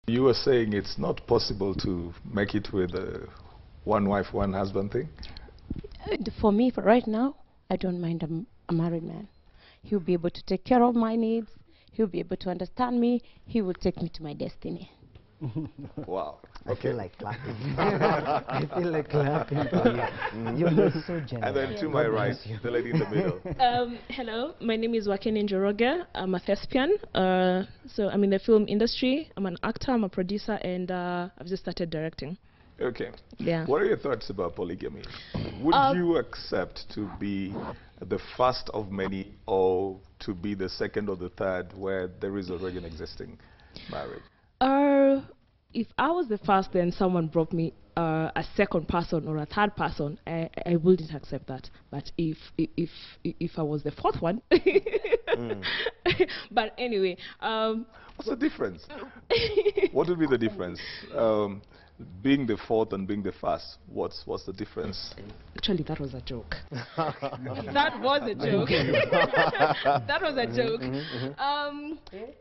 You were saying it's not possible to make it with a one wife, one husband thing? For me, for right now, I don't mind a married man. He'll be able to take care of my needs. He'll be able to understand me. He will take me to my destiny. Wow. I feel like clapping. I feel like clapping for you. You're so generous. And then to my right, the lady in the middle. Hello, my name is Wakene Njoroge. I'm a thespian. So I'm in the film industry. I'm an actor, I'm a producer, and I've just started directing. Okay. Yeah. What are your thoughts about polygamy? Would you accept to be the first of many, or to be the second or the third where there is already an existing marriage? If I was the first, then someone brought me a second person or a third person, I wouldn't accept that. But if I was the fourth one, but anyway, what's the difference? What would be the difference? Being the fourth and being the first, what's the difference? Actually, that was a joke. That was a joke. That was a joke.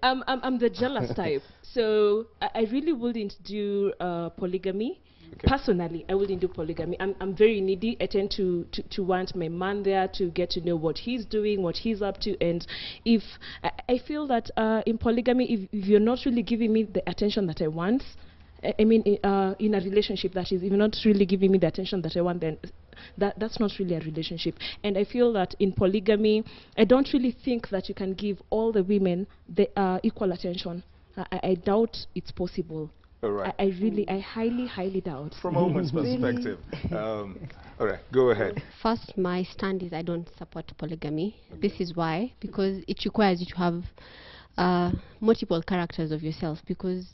I'm the jealous type, so I really wouldn't do polygamy. Okay. Personally, I wouldn't do polygamy. I'm very needy. I tend to want my man there, to get to know what he's doing, what he's up to. And if I feel that in polygamy, if you're not really giving me the attention that I want, I mean, in a relationship, that is, if you're not really giving me the attention that I want, then that's not really a relationship. And I feel that in polygamy, I don't really think that you can give all the women the equal attention. I doubt it's possible. All right. I highly doubt. From a woman's perspective. All right, go ahead. First, my stand is I don't support polygamy. Okay. This is why, because it requires you to have multiple characters of yourself, because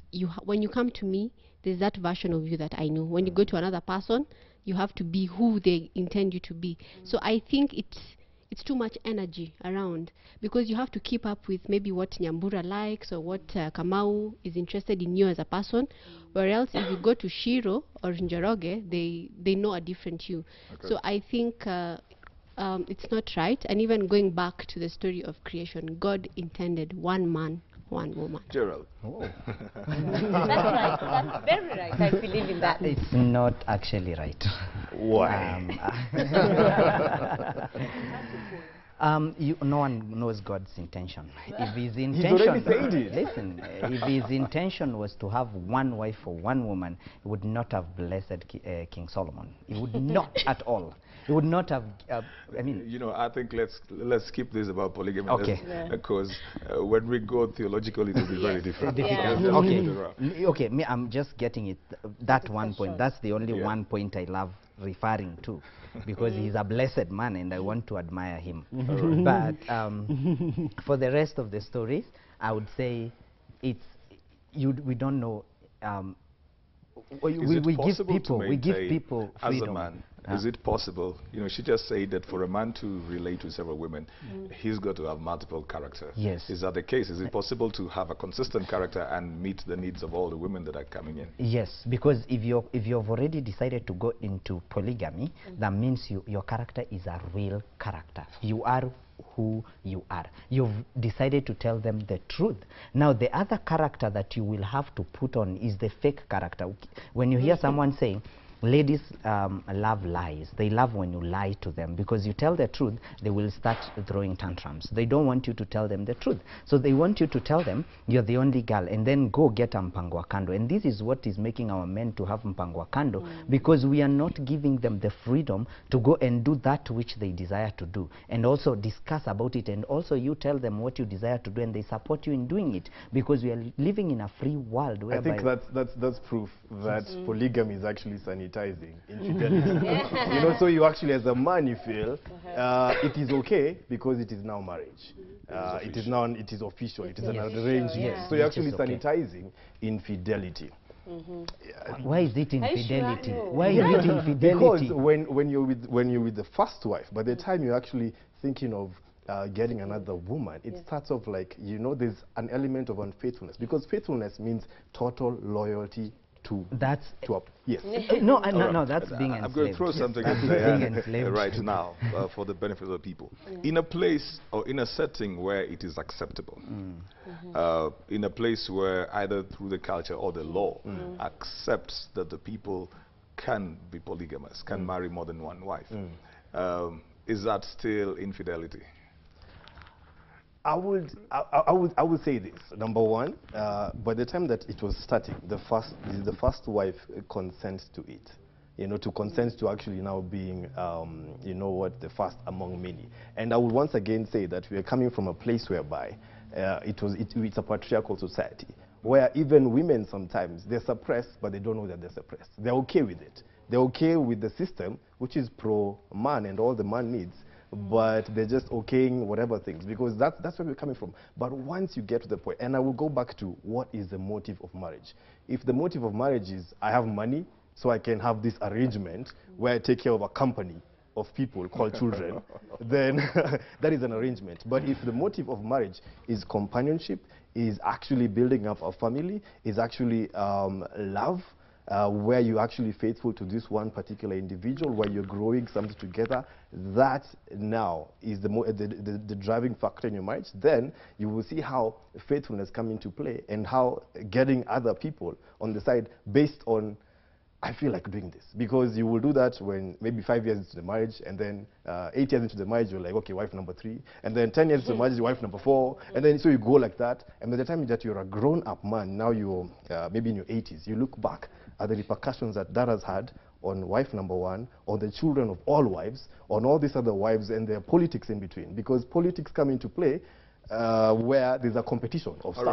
when you come to me, there's that version of you that I know. When you go to another person, you have to be who they intend you to be. So I think it's too much energy around, because you have to keep up with maybe what Nyambura likes or what Kamau is interested in you as a person, whereas if you go to Shiro or Njoroge, they know a different you. Okay. So I think it's not right. And even going back to the story of creation, God intended one man, one woman. Gerald. Oh. That's right. That's very right. I believe in that. It's not actually right. Why? No one knows God's intention. If his intention, listen, if his intention was to have one wife or one woman, he would not have blessed King Solomon. He would not at all. He would not have. I mean, you know, I think let's skip this about polygamy. Okay. Because when we go theologically, it will be very different. Okay. Me, I'm just getting it. That one point. That's the only one point I love referring to, because he's a blessed man and I want to admire him. But for the rest of the stories, I would say we don't know. We give people freedom. As a man, is it possible? You know, she just said that for a man to relate with several women, he's got to have multiple characters. Yes. Is that the case? Is it possible to have a consistent character and meet the needs of all the women that are coming in? Yes, because if you've already decided to go into polygamy, that means your character is a real character. You are who you are. You've decided to tell them the truth. Now, the other character that you will have to put on is the fake character. When you hear someone saying, ladies love lies. They love when you lie to them, because you tell the truth, they will start throwing tantrums. They don't want you to tell them the truth. So they want you to tell them you're the only girl, and then go get a mpango kando. And this is what is making our men to have mpango kando, because we are not giving them the freedom to go and do that which they desire to do, and also discuss about it. And also you tell them what you desire to do, and they support you in doing it, because we are living in a free world. I think that's proof that polygamy is actually sanitizing infidelity. You know, so you actually, as a man, you feel it is okay because it is now marriage. It is official. It is an arrangement. Yes. So you're actually sanitizing infidelity. Why is it infidelity? Why is it infidelity? Because when you're with the first wife, by the time you're actually thinking of getting another woman, it starts off like, you know, there's an element of unfaithfulness, because faithfulness means total loyalty to That's yes. no, no, that's being enslaved. I'm going to throw something in there right now for the benefit of the people. In a place or in a setting where it is acceptable, in a place where either through the culture or the law accepts that the people can be polygamous, can marry more than one wife, is that still infidelity? I would say this. Number one, by the time that it was starting, the first wife consents to it. You know, to consent to actually now being, you know what, the first among many. And I would once again say that we are coming from a place whereby it's a patriarchal society, where even women sometimes, they're suppressed, but they don't know that they're suppressed. They're okay with it. They're okay with the system, which is pro-man and all the man needs, but they're just okaying whatever things, because that's where we're coming from. But once you get to the point, and I will go back to what is the motive of marriage. If the motive of marriage is I have money, so I can have this arrangement where I take care of a company of people called children, then that is an arrangement. But if the motive of marriage is companionship, is actually building up a family, is actually love, where you're actually faithful to this one particular individual, where you're growing something together, that now is the driving factor in your marriage, then you will see how faithfulness come into play and how getting other people on the side based on, I feel like doing this. Because you will do that when maybe 5 years into the marriage, and then 8 years into the marriage, you're like, okay, wife number 3. And then 10 years into the marriage, wife number 4. And then so you go like that. And by the time that you're a grown-up man, now you're maybe in your 80s, you look back at the repercussions that has had on wife number 1, on the children of all wives, on all these other wives, and their politics in between. Because politics come into play where there's a competition of stuff.